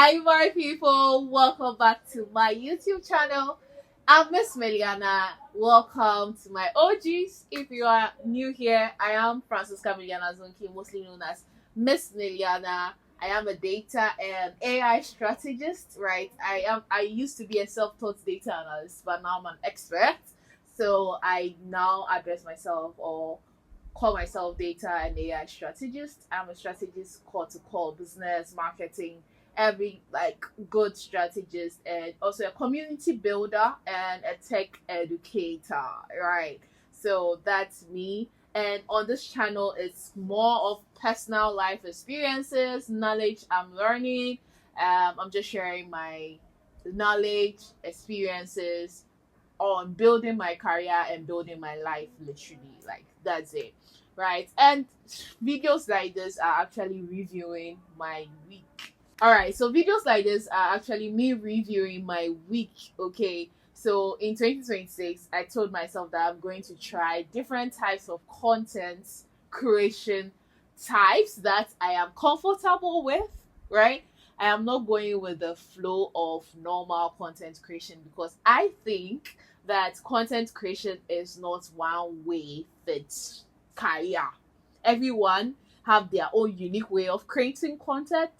Hi, my people. Welcome back to my YouTube channel. I'm Miss Miliana. Welcome to my OGs. If you are new here, I am Francisca Miliana Zonki, mostly known as Miss Miliana. I am a data and AI strategist, right? I used to be a self-taught data analyst, but now I'm an expert. So I now address myself or call myself data and AI strategist. I'm a strategist called to call business, marketing, every like good strategist, and also a community builder and a tech educator, right? So that's me. And on this channel, it's more of personal life experiences, knowledge I'm learning. I'm just sharing my knowledge, experiences on building my career and building my life, literally. Like, that's it, right? And videos like this are actually reviewing my week. All right, so videos like this are actually me reviewing my week. Okay, so in 2026 I told myself that I'm going to try different types of content creation types that I am comfortable with, right? I am not going with the flow of normal content creation because I think that content creation is not one way fit career. Everyone have their own unique way of creating content.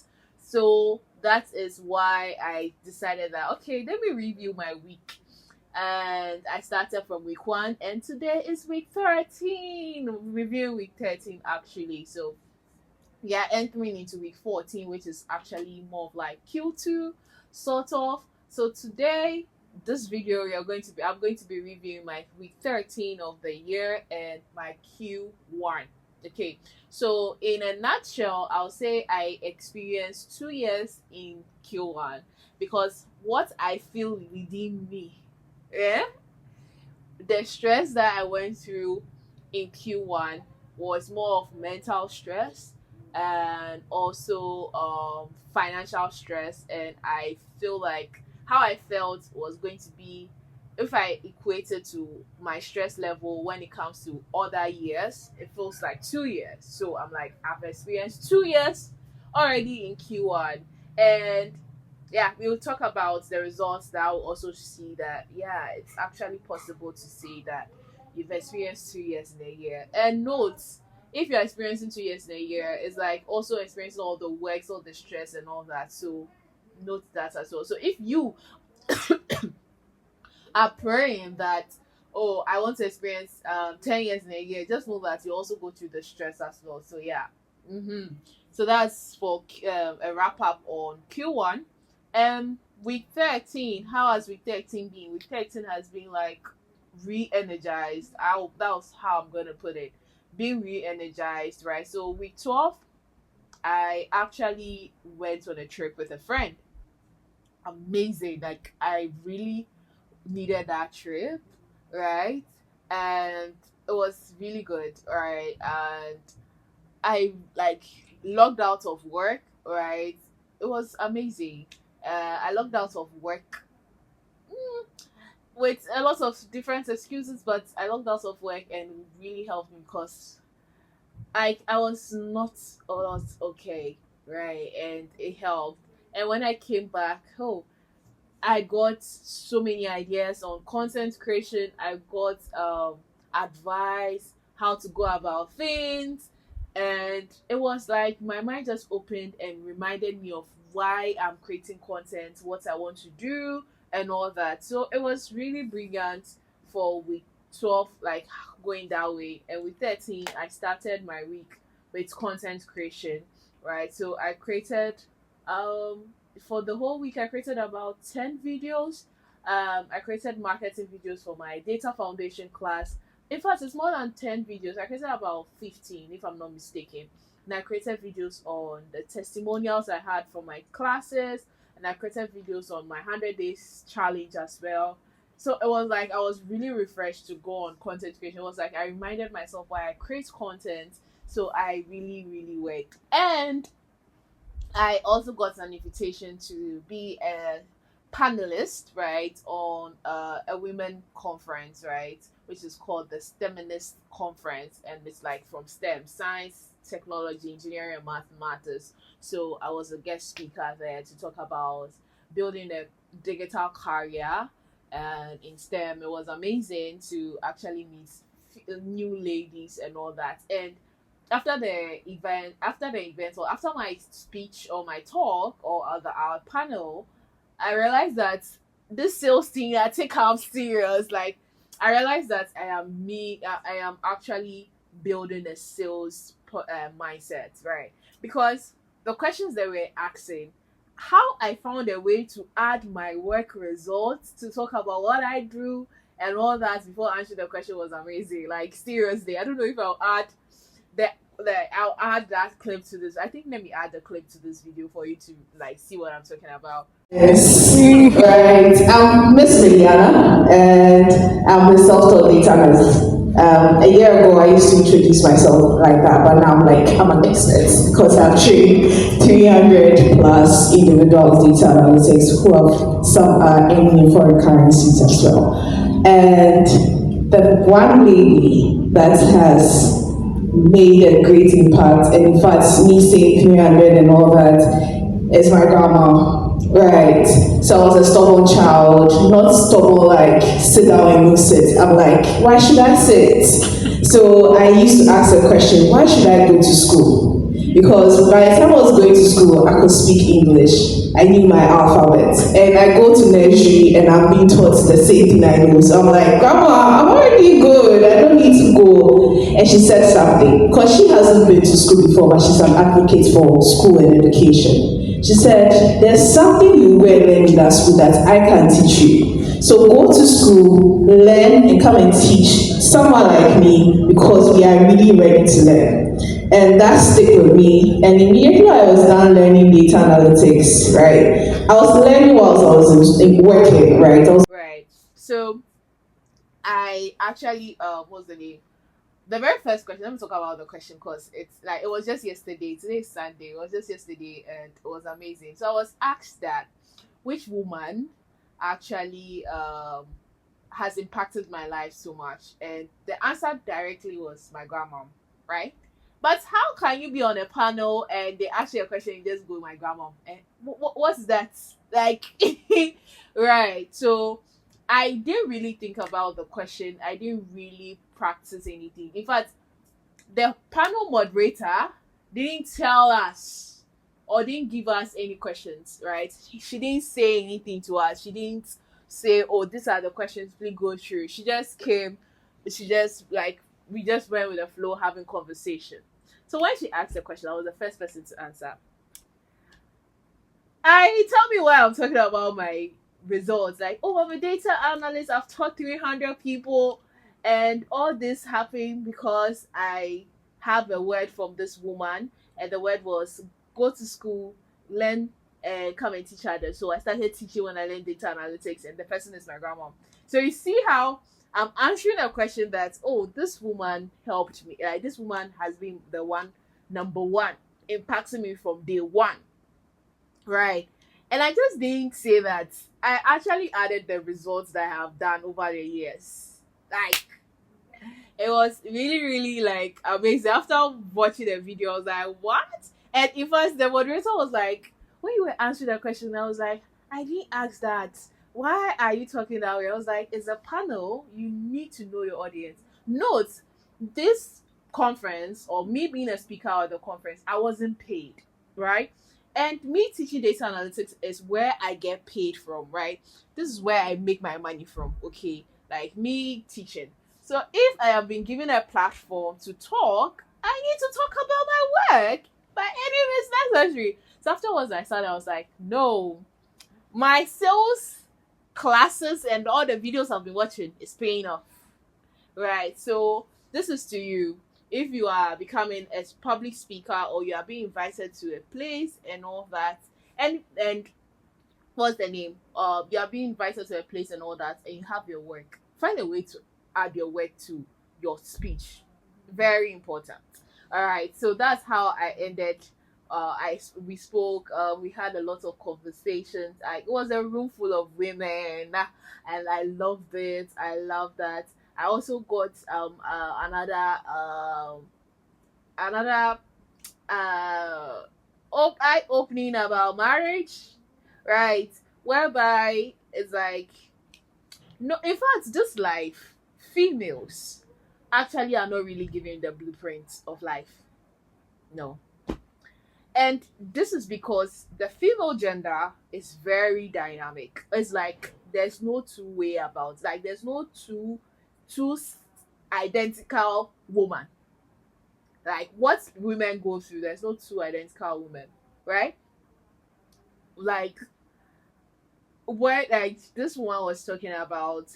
So that is why I decided that okay, let me review my week. And I started from week 1 and today is week 13. Reviewing week 13 actually. So yeah, entering into week 14, which is actually more of like Q2 sort of. So today, this video I'm going to be reviewing my week 13 of the year and my Q1. Okay, so in a nutshell, I'll say I experienced 2 years in Q1 because what I feel within me, yeah, the stress that I went through in Q1 was more of mental stress and also financial stress. And I feel like how I felt was going to be if I equated to my stress level when it comes to other years, it feels like 2 years. So I'm like, I've experienced 2 years already in Q1. And yeah, we will talk about the results that will also see that yeah, it's actually possible to say that you've experienced 2 years in a year. And note, if you're experiencing 2 years in a year, it's like also experiencing all the works, all the stress and all that. So note that as well. So if you are praying that oh, I want to experience 10 years in a year, just know that you also go through the stress as well. So yeah. So that's for a wrap up on Q1. Week 13, how has week 13 been? Week 13 has been like re-energized. That was how I'm gonna put it. Being re-energized, right? So week 12, I actually went on a trip with a friend. Amazing. Like I really needed that trip, right? And it was really good, right? And I like logged out of work, right? It was amazing. I logged out of work with a lot of different excuses, but I logged out of work and it really helped me because I was not okay, right? And it helped. And when I came back, oh, I got so many ideas on content creation. I got advice how to go about things, and it was like my mind just opened and reminded me of why I'm creating content, what I want to do, and all that. So it was really brilliant for week 12, like going that way. And with 13, I started my week with content creation, right? So I created um for the whole week I created about 10 videos. I created marketing videos for my data foundation class. In fact, it's more than 10 videos. I created about 15 if I'm not mistaken. And I created videos on the testimonials I had from my classes, and I created videos on my 100 days challenge as well. So it was like I was really refreshed to go on content creation. It was like I reminded myself why I create content. So I really, really worked. And I also got an invitation to be a panelist, right, on a women conference, right, which is called the STEMinist Conference, and it's like from STEM, science, technology, engineering, and mathematics. So I was a guest speaker there to talk about building a digital career, and in STEM, it was amazing to actually meet new ladies and all that. And after the event, or after my speech or my talk or our panel, I realized that this sales thing I take out serious. Like, I realized that I am actually building a sales mindset, right? Because the questions they were asking, how I found a way to add my work results to talk about what I do and all that before answering the question was amazing. Like, seriously, I don't know if I'll add I'll add that clip to this. I think let me add the clip to this video for you to like see what I'm talking about. Yes, right. I'm Miss Liliana, and I'm a self-taught data analyst. A year ago, I used to introduce myself like that, but now I'm an expert because I've trained 300 plus individuals data analytics who have some are in foreign currencies as well. And the one lady that has made a great impact, and in fact, me saying 300 and all that is my grandma. Right. So I was a stubborn child, not stubborn like sit down and go sit. I'm like, why should I sit? So I used to ask a question, why should I go to school? Because by the time I was going to school, I could speak English. I knew my alphabet. And I go to nursery and I'm being taught the same thing I know. So I'm like, Grandma, I'm already good. I don't need to go. And she said something. Because she hasn't been to school before, but she's an advocate for school and education. She said, there's something you go and learn in that school that I can teach you. So go to school, learn, and come and teach someone like me because we are really ready to learn. And that stick with me. And immediately I was done learning data analytics, right? I was learning whilst I was working, right? Right. So I actually what's the name? The very first question, let me talk about the question because it's like it was just yesterday. Today is Sunday. It was just yesterday and it was amazing. So I was asked that which woman actually has impacted my life so much, and the answer directly was my grandma, right? But how can you be on a panel and they ask you a question and you just go my grandma? And what's that like? Right. So I didn't really think about the question. I didn't really practice anything. In fact, the panel moderator didn't tell us or didn't give us any questions, right? She didn't say anything to us. She didn't say, oh, these are the questions, please go through. She just came, she just like, we just went with the flow having conversation. So when she asked the question, I was the first person to answer. Tell me why I'm talking about my results. Like, oh, I'm a data analyst. I've taught 300 people, and all this happened because I have a word from this woman, and the word was go to school, learn, and come and teach others. So I started teaching when I learned data analytics, and the person is my grandma. So you see how I'm answering a question that, oh, this woman helped me. Like, this woman has been the one, number one, impacting me from day one. Right. And I just didn't say that. I actually added the results that I have done over the years. Like, it was really, really like amazing. After watching the video, I was like, what? And in fact, the moderator was like, when you were answering the question, I was like, I didn't ask that. Why are you talking that way? I was like, it's a panel. You need to know your audience. Note, this conference or me being a speaker at the conference, I wasn't paid, right? And me teaching data analytics is where I get paid from, right? This is where I make my money from, okay? Like me teaching. So if I have been given a platform to talk, I need to talk about my work by any means necessary. So afterwards I started, I was like, no, my sales classes and all the videos I've been watching is paying off. Right. So this is to you. If you are becoming a public speaker or you are being invited to a place and all that, and what's the name? You are being invited to a place and all that, and you have your work. Find a way to add your work to your speech. Very important. All right. So that's how I ended we spoke. We had a lot of conversations. It was a room full of women, and I loved it. I love that. I also got another eye opening about marriage, right? Whereby it's like, no, in fact, this life, females actually are not really giving the blueprint of life. No. And this is because the female gender is very dynamic. It's like there's no two way about, like there's no two identical woman. Like what women go through, there's no two identical women, right? Like where, like this one was talking about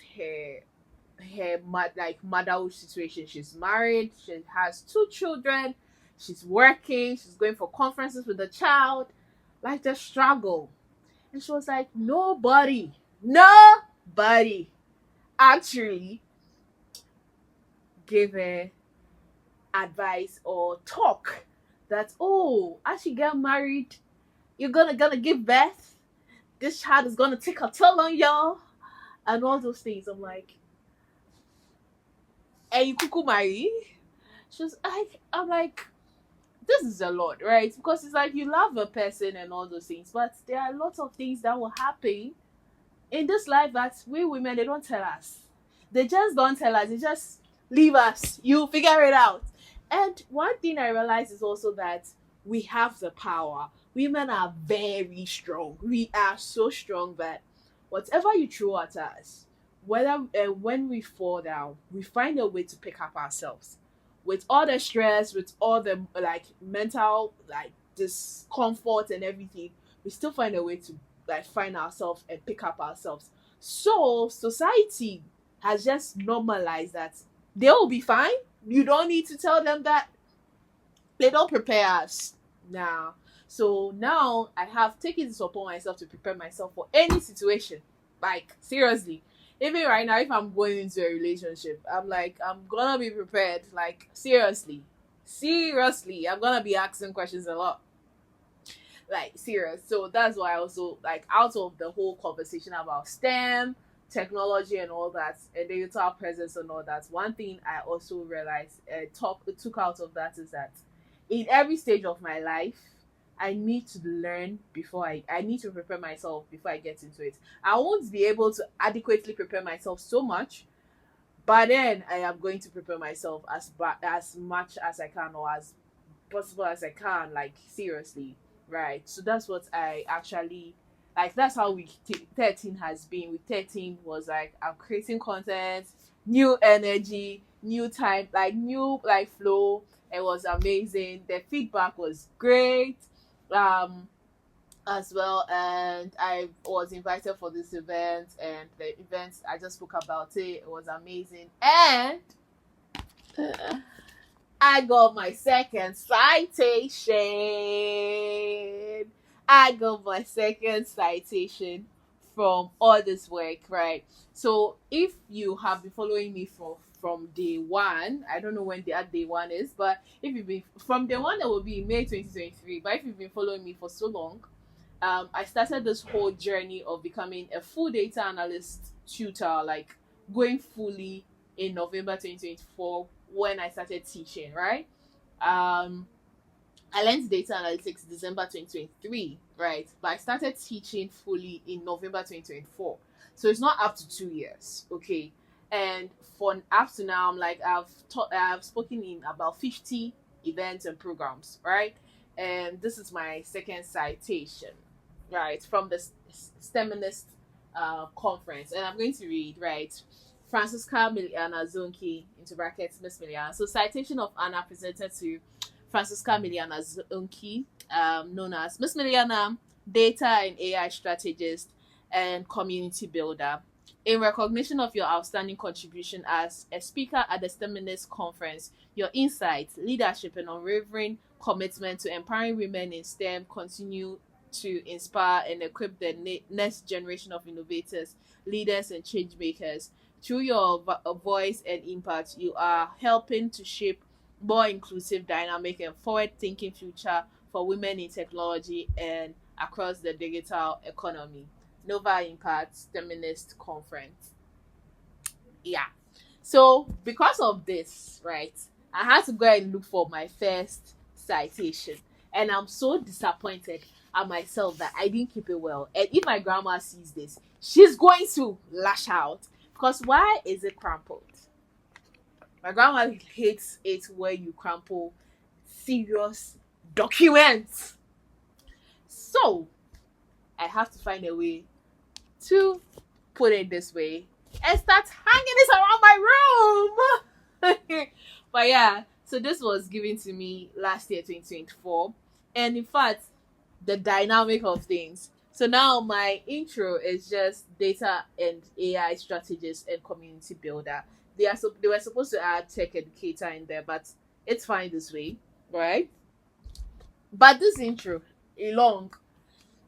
like motherhood situation. She's married, she has two children, she's working, she's going for conferences with the child, like the struggle. And she was like, nobody actually gave her advice or talk that, oh, as you get married, you're gonna give birth, this child is gonna take a toll on y'all, and all those things. I'm like, and you cuckoo marry? She's like, I'm like, this is a lot, right? Because it's like you love a person and all those things, but there are lots of things that will happen in this life that we women, they don't tell us. They just don't tell us. They just leave us. You figure it out. And one thing I realized is also that we have the power. Women are very strong. We are so strong that whatever you throw at us, whether when we fall down, we find a way to pick up ourselves. With all the stress, with all the like mental like discomfort and everything, we still find a way to like find ourselves and pick up ourselves. So society has just normalized that they will be fine. You don't need to tell them that. They don't prepare us now. So now I have taken this upon myself to prepare myself for any situation. Like seriously. Even right now, if I'm going into a relationship, I'm like, I'm gonna be prepared. Like seriously. Seriously. I'm gonna be asking questions a lot, like serious. So that's why I also like, out of the whole conversation about STEM, technology, and all that, and digital presence and all that, one thing I also realized, took out of that is that in every stage of my life, I need to learn before I need to prepare myself before I get into it. I won't be able to adequately prepare myself so much, but then I am going to prepare myself as much as I can, or as possible as I can, like seriously, right? So that's what I actually like. That's how week 13 has been. Week 13 was like, I'm creating content, new energy, new time, like new like flow. It was amazing. The feedback was great. Um, as well, and I was invited for this event, and the event I just spoke about it was amazing, and I got my second citation. I got my second citation from all this work, right? So if you have been following me from day one, I don't know when the day one is, but if you've been from day one, that will be May 2023. But if you've been following me for so long, I started this whole journey of becoming a full data analyst tutor, like going fully in November 2024 when I started teaching, right? Um, I learned data analytics December 2023, right? But I started teaching fully in November 2024. So it's not up to 2 years, okay? And for up to now, I'm like, I've spoken in about 50 events and programs, right? And this is my second citation, right, from the STEMinist conference. And I'm going to read, right? Francisca Miliana Zonki, into brackets, Miss Miliana. So citation of Anna presented to Francisca Miliana Zonki, known as Miss Miliana, data and AI strategist and community builder. In recognition of your outstanding contribution as a speaker at the STEMinist conference, your insights, leadership, and unwavering commitment to empowering women in STEM continue to inspire and equip the next generation of innovators, leaders, and change makers. Through your voice and impact, you are helping to shape more inclusive, dynamic, and forward-thinking future for women in technology and across the digital economy. Nova Impact Feminist Conference. Yeah. So because of this, right, I had to go and look for my first citation. And I'm so disappointed at myself that I didn't keep it well. And if my grandma sees this, she's going to lash out. Because why is it crumpled? My grandma hates it where you crumple serious documents. So I have to find a way to put it this way and start hanging this around my room. But yeah, so this was given to me last year, 2024. And in fact, the dynamic of things. So now my intro is just data and AI strategist and community builder. They were supposed to add tech educator in there, but it's fine this way, right? But this intro, a long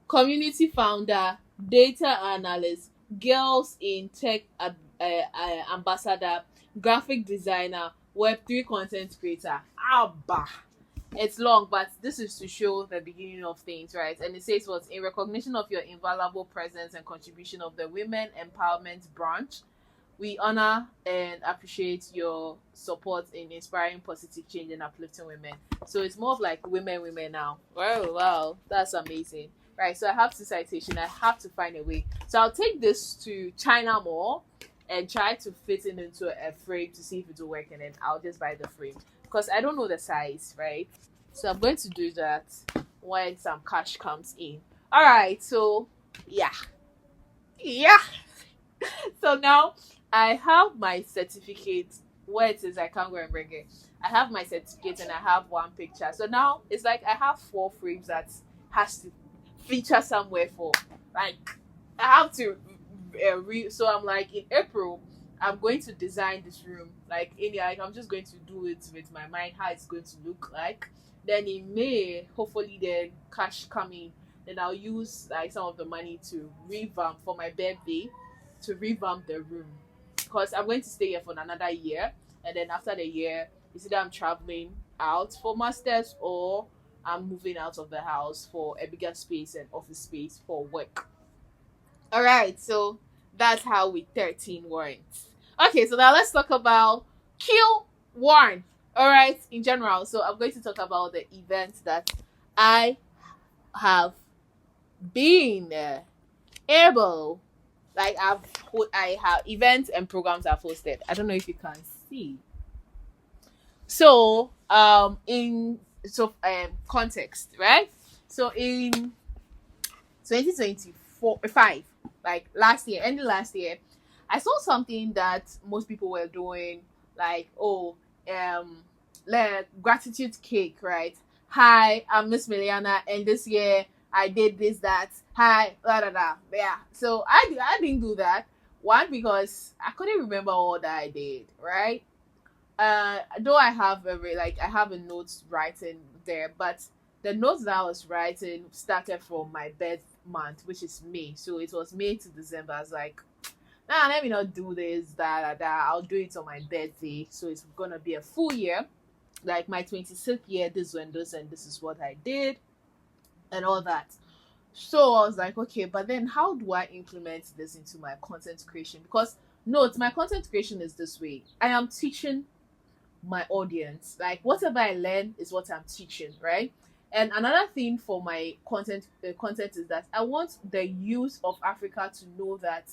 community founder, data analyst, girls in tech ambassador, graphic designer, Web3 content creator. Abba. It's long, but this is to show the beginning of things, right? And it says what in recognition of your invaluable presence and contribution of the women empowerment branch, we honor and appreciate your support in inspiring positive change and uplifting women. So it's more of like women now. Wow, that's amazing. Right, so I have two citation. I have to find a way. So I'll take this to China Mall and try to fit it into a frame to see if it will work, and then I'll just buy the frame because I don't know the size, right? So I'm going to do that when some cash comes in. All right, so yeah. So now I have my certificate. Where it is, I can't go and bring it. I have my certificate and I have one picture. So now it's like I have 4 frames that has to feature somewhere for. Like I have to so I'm like in April I'm going to design this room like I'm just going to do it with my mind how it's going to look like. Then in May, hopefully then cash coming, then I'll use like some of the money to revamp for my birthday to revamp the room because I'm going to stay here for another year, and then after the year it's either I'm traveling out for masters or I'm moving out of the house for a bigger space and office space for work. All right, so that's how we 13 warrants. Okay, so now let's talk about Q1. All right, in general. So I'm going to talk about the events that I have been able, like I have events and programs I've hosted. I don't know if you can see. So in context, right? So in 2024 5, like last year, ending last year, I saw something that most people were doing, like like gratitude cake, right? Hi, I'm Miss Miliana, and this year I did this, that. Hi, da da da. Yeah. So I didn't do that. One, because I couldn't remember all that I did, right? Though I have I have a notes writing there, but the notes that I was writing started from my birth month, which is May. So it was May to December. I was like, nah, let me not do this, that. I'll do it on my birthday. So it's gonna be a full year. Like my 26th year, this and this and this is what I did and all that. So I was like, okay, but then how do I implement this into my content creation? Because note, my content creation is this way. I am teaching my audience. Like whatever I learn is what I'm teaching, right? And another thing for my content is that I want the youth of Africa to know that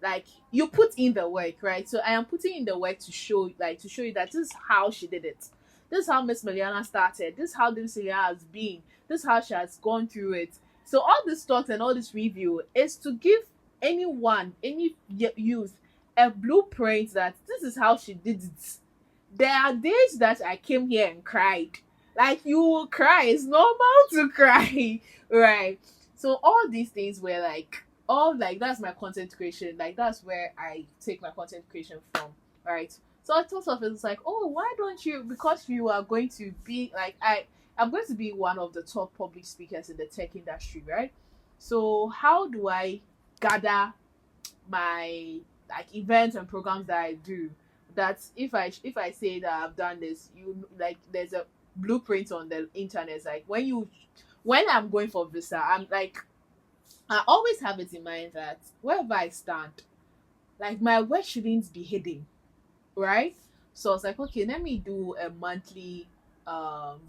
like you put in the work, right? So I am putting in the work to show you that this is how she did it. This is how Miss Miliana started. This is how this Miliana has been. This is how she has gone through it. So all this talk and all this review is to give anyone, any youth, a blueprint that this is how she did it. There are days that I came here and cried. Like you will cry. It's normal to cry. Right. So all these things were like all like that's my content creation. Like that's where I take my content creation from. Right. So I thought of it, it's like, oh, why don't you, because you are going to be like I'm going to be one of the top public speakers in the tech industry, right? So how do I gather my like events and programs that I do, that if I say that I've done this, you like there's a blueprint on the internet. Like when I'm going for visa, I'm like, I always have it in mind that wherever I stand, like my work shouldn't be hidden, right? So I was like, okay, let me do a monthly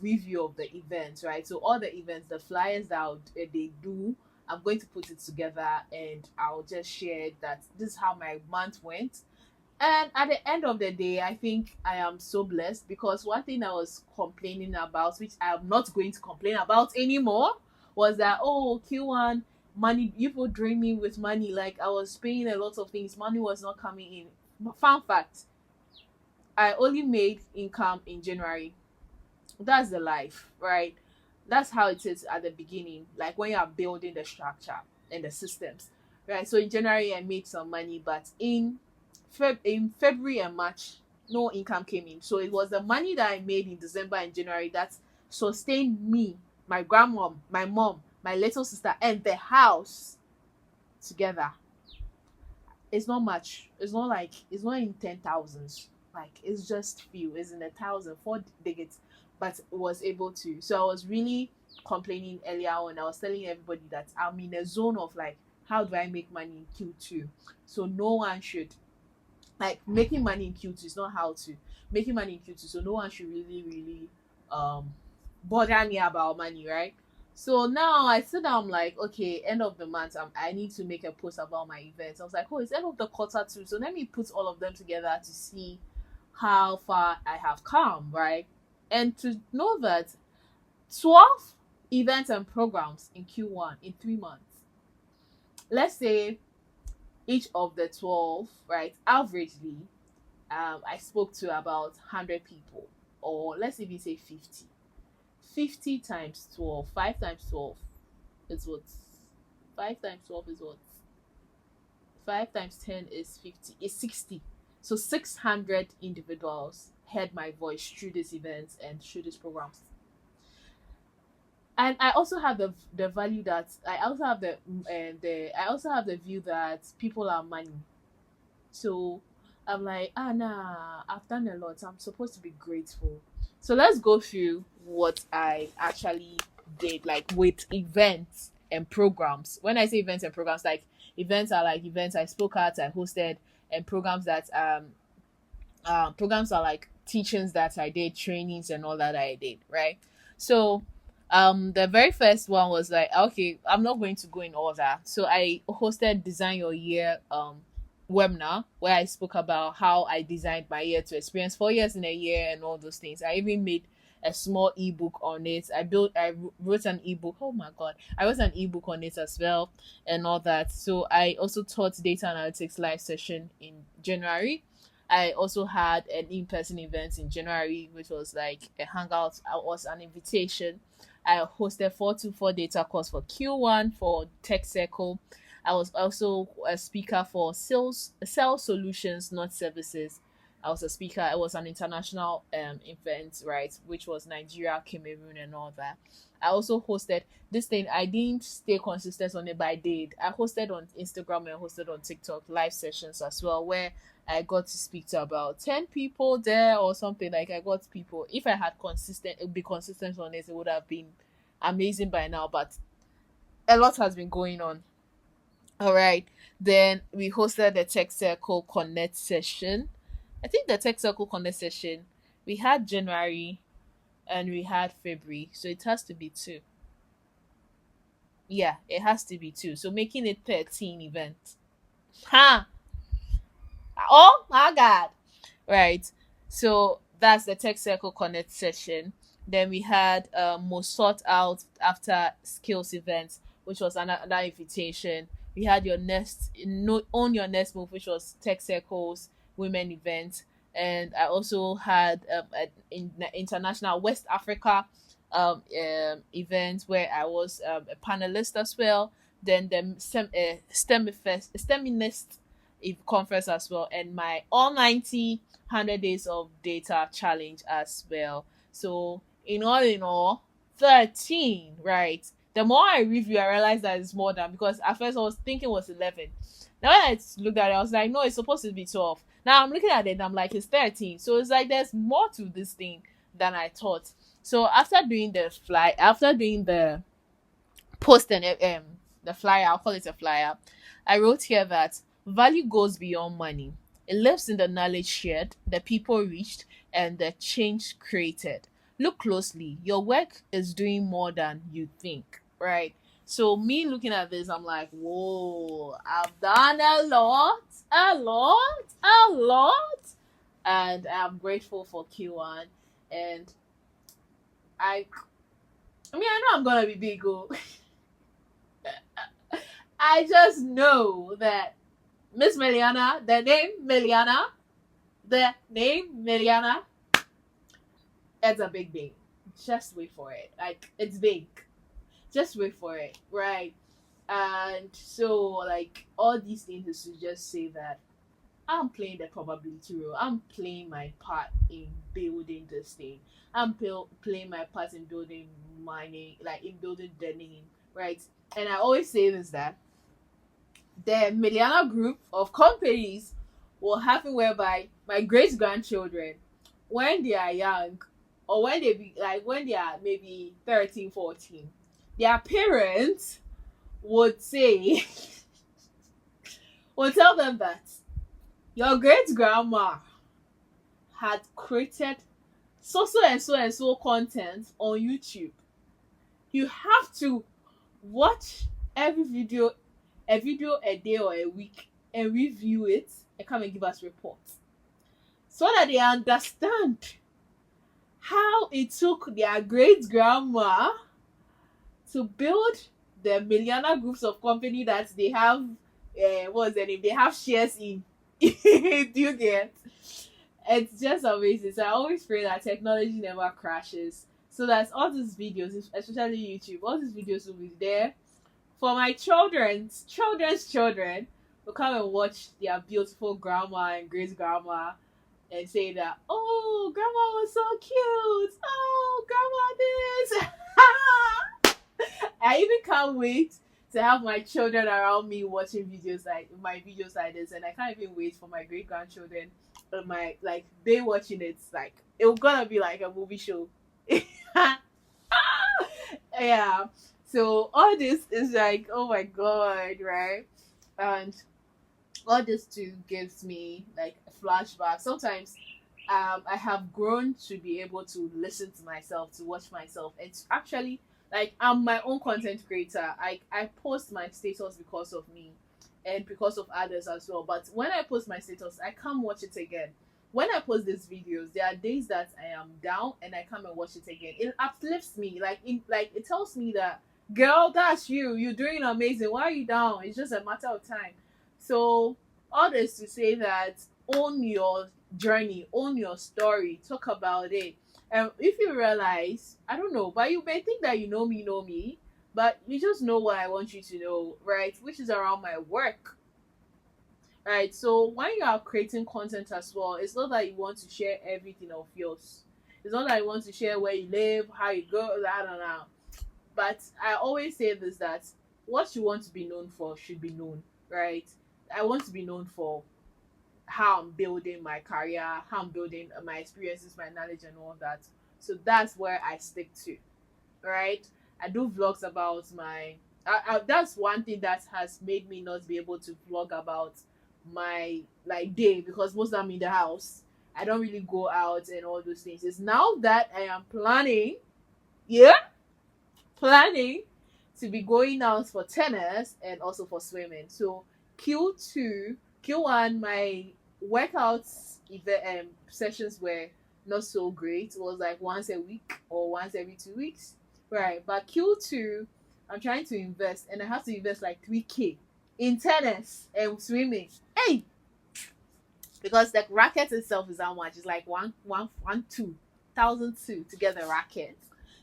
review of the events, right? So all the events, the flyers that they do, I'm going to put it together and I'll just share that this is how my month went. And at the end of the day, I think I am so blessed because one thing I was complaining about, which I am not going to complain about anymore, was that, oh, Q1 money, people drain me with money. Like I was paying a lot of things, money was not coming in. But fun fact, I only made income in January. That's the life, right? That's how it is at the beginning, like when you are building the structure and the systems, right? So in January, I made some money, but in February and March, no income came in. So it was the money that I made in December and January that sustained me, my grandmom, my mom, my little sister, and the house together. It's not much. It's not like it's not in 10,000s. Like it's just few. It's in a thousand, four digits, but it was able to. So I was really complaining earlier on. I was telling everybody that I'm in a zone of like, how do I make money in Q2? So no one should, like, making money in Q2 is not how to making money in Q2. So no one should really um bother me about money, right? So now I sit down, I'm like, okay, end of the month, I need to make a post about my events. I was like, oh, it's end of the quarter too. So let me put all of them together to see how far I have come, right? And to know that 12 events and programs in Q1 in 3 months. Let's say each of the 12, right, averagely, I spoke to about 100 people, or let's even say 50. 50 times 12, 5 times 12 is what? 5 times 12 is what? 5 times 10 is 50, is 60. So 600 individuals heard my voice through these events and through these programs. And I also have the value that I also have the I also have the view that people are money. So I'm like, ah, nah, I've done a lot. I'm supposed to be grateful. So let's go through what I actually did, like with events and programs. When I say events and programs, like events are like events I spoke at, I hosted, and programs are like teachings that I did, trainings and all that I did, right? So the very first one was like, okay, I'm not going to go in order. So I hosted Design Your Year webinar where I spoke about how I designed my year to experience 4 years in a year and all those things. I even made a small ebook on it. I wrote an ebook. Oh my god. I wrote an ebook on it as well and all that. So I also taught data analytics live session in January. I also had an in-person event in January, which was like a hangout. I was an invitation. I hosted 424 data course for Q1 for Tech Circle. I was also a speaker for sales solutions, not services. I was a speaker. It was an international event, right, which was Nigeria, Cameroon, and all that. I also hosted this thing. I didn't stay consistent on it, but I did. I hosted on Instagram and hosted on TikTok live sessions as well, where I got to speak to about 10 people there or something. Like I got people. If I had consistent, it would be consistent on it. It would have been amazing by now. But a lot has been going on. All right. Then we hosted the Tech Circle Connect session. I think the Tech Circle Connect session, we had January and we had February. So it has to be two. Yeah, it has to be two. So making it 13 events. Ha! Oh my god. Right. So that's the Tech Circle Connect session. Then we had most sought out after skills events, which was another invitation. We had your next no own your next move, which was Tech Circles women event, and I also had international West Africa event where I was a panelist as well. Then the STEMinist conference as well, and my all 90 100 days of data challenge as well. So in all 13, right? The more I review, I realized that it's more than, because at first I was thinking it was 11. Now when I looked at it, I was like, no, it's supposed to be 12. Now I'm looking at it and I'm like, it's 13. So it's like there's more to this thing than I thought. So after doing the post and the flyer, I'll call it a flyer. I wrote here that value goes beyond money. It lives in the knowledge shared, the people reached, and the change created. Look closely. Your work is doing more than you think, right? So me looking at this, I'm like, whoa, I've done a lot, a lot, and I'm grateful for Q1. And I, I mean, I know I'm gonna be big. Oh. I just know that Miss Meliana, the name Meliana, it's a big thing. Just wait for it. Like, it's big. Just wait for it, right? And so, like, all these things is to just say that I'm playing the probability role. I'm playing my part in building this thing. Playing my part in building my name, like in building the name, right? And I always say this that the Miliana group of companies will happen whereby my great grandchildren, when they are young, or when they be like when they are maybe 13, 14, their parents would say would tell them that your great grandma had created so content on YouTube. You have to watch every video, a day or a week, and review it and come and give us reports so that they understand how it took their great grandma to build the millionaire groups of company that they have. What's their name? They have shares in. Do you get? It's just amazing. So I always pray that technology never crashes, so that all these videos, especially YouTube, all these videos will be there for my children's children will come and watch their beautiful grandma and great grandma and say that, oh, grandma was so cute. Oh, grandma this. I even can't wait to have my children around me watching videos like my videos like this, and I can't even wait for my great grandchildren my like they watching it. Like it's gonna be like a movie show. Yeah. So all this is like, oh my god, right? And all this too gives me like a flashback. Sometimes I have grown to be able to listen to myself, to watch myself. It's actually like I'm my own content creator. I post my status because of me and because of others as well. But when I post my status, I come watch it again. When I post these videos, there are days that I am down and I come and watch it again. It uplifts me. Like it tells me that girl, that's you. You're doing amazing. Why are you down? It's just a matter of time. So all this to say that own your journey, own your story, talk about it. And if you realize, I don't know, but you may think that you know me, but you just know what I want you to know, right? Which is around my work, right? So when you are creating content as well, it's not that you want to share everything of yours. It's not that you want to share where you live, how you go, I don't know. But I always say this that what you want to be known for should be known, right? I want to be known for how I'm building my career, how I'm building my experiences, my knowledge, and all that. So that's where I stick to, right? I do vlogs about my. That's one thing that has made me not be able to vlog about my like day because most of I'm in the house. I don't really go out and all those things. It's now that I am planning, yeah, planning to be going out for tennis and also for swimming. So Q2, Q1, my workouts sessions were not so great. It was like once a week or once every 2 weeks, right? But Q2, I'm trying to invest, and I have to invest like 3K in tennis and swimming. Hey, because the racket itself is how much? It's like 1,200 to get the racket,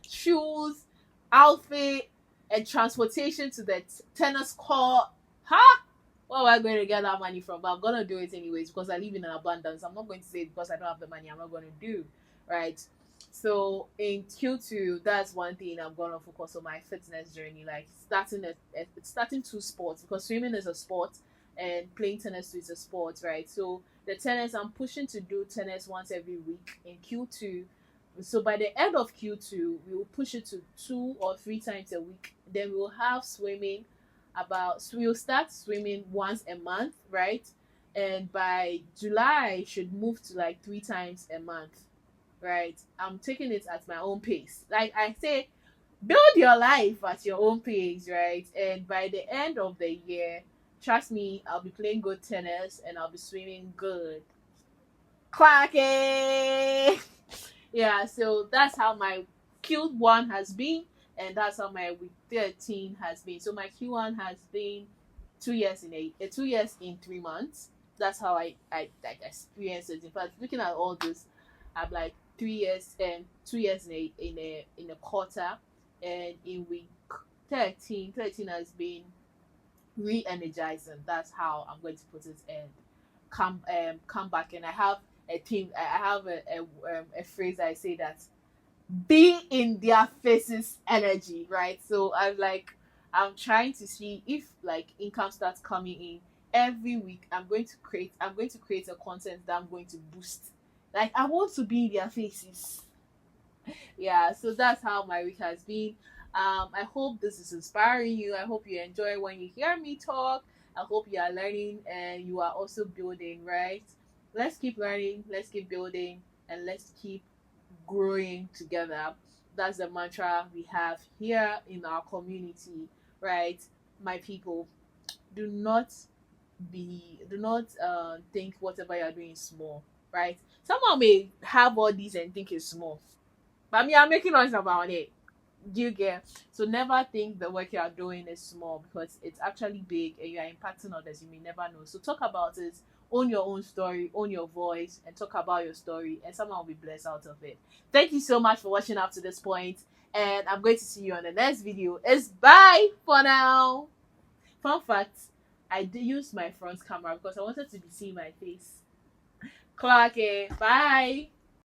shoes, outfit, and transportation to the tennis court. Huh? Where am I going to get that money from? But I'm gonna do it anyways because I live in an abundance. I'm not going to say it because I don't have the money. I'm not going to do, right? So in Q2, that's one thing I'm gonna focus on my fitness journey, like starting two sports because swimming is a sport and playing tennis is a sport, right? So the tennis, I'm pushing to do tennis once every week in Q2, So by the end of Q2, we will push it to 2 or 3 times a week. Then we will have swimming so we'll start swimming once a month, right? And by July should move to like 3 times a month, right? I'm taking it at my own pace. Like I say, build your life at your own pace, right? And by the end of the year, trust me, I'll be playing good tennis and I'll be swimming good. Quacky! Yeah, so that's how my Q1 has been, and that's how my week 13 has been. So my Q1 has been 2 years in 2 years in 3 months. That's how I like experience it. In fact, looking at all this, I'm like 3 years and 2 years in a quarter, and in week 13 has been re-energizing. That's how I'm going to put it. And come back. And I have a theme. I have a phrase I say that be in their faces energy, right? So I'm trying to see if like income starts coming in every week. I'm going to create a content that I'm going to boost. Like I want to be in their faces. Yeah, so that's how my week has been. I hope this is inspiring you. I hope you enjoy when you hear me talk. I hope you are learning and you are also building, right? Let's keep learning, let's keep building, and let's keep growing together. That's the mantra we have here in our community, right? My people, do not think whatever you're doing is small, right? Someone may have all these and think it's small, but me, I'm making noise about it. Do you get? So never think the work you are doing is small because it's actually big and you are impacting others. You may never know. So talk about it, own your own story, own your voice, and talk about your story, and someone will be blessed out of it. Thank you so much for watching up to this point, and I'm going to see you on the next video. It's bye for now. Fun fact, I did use my front camera because I wanted to be seeing my face. Clark, bye.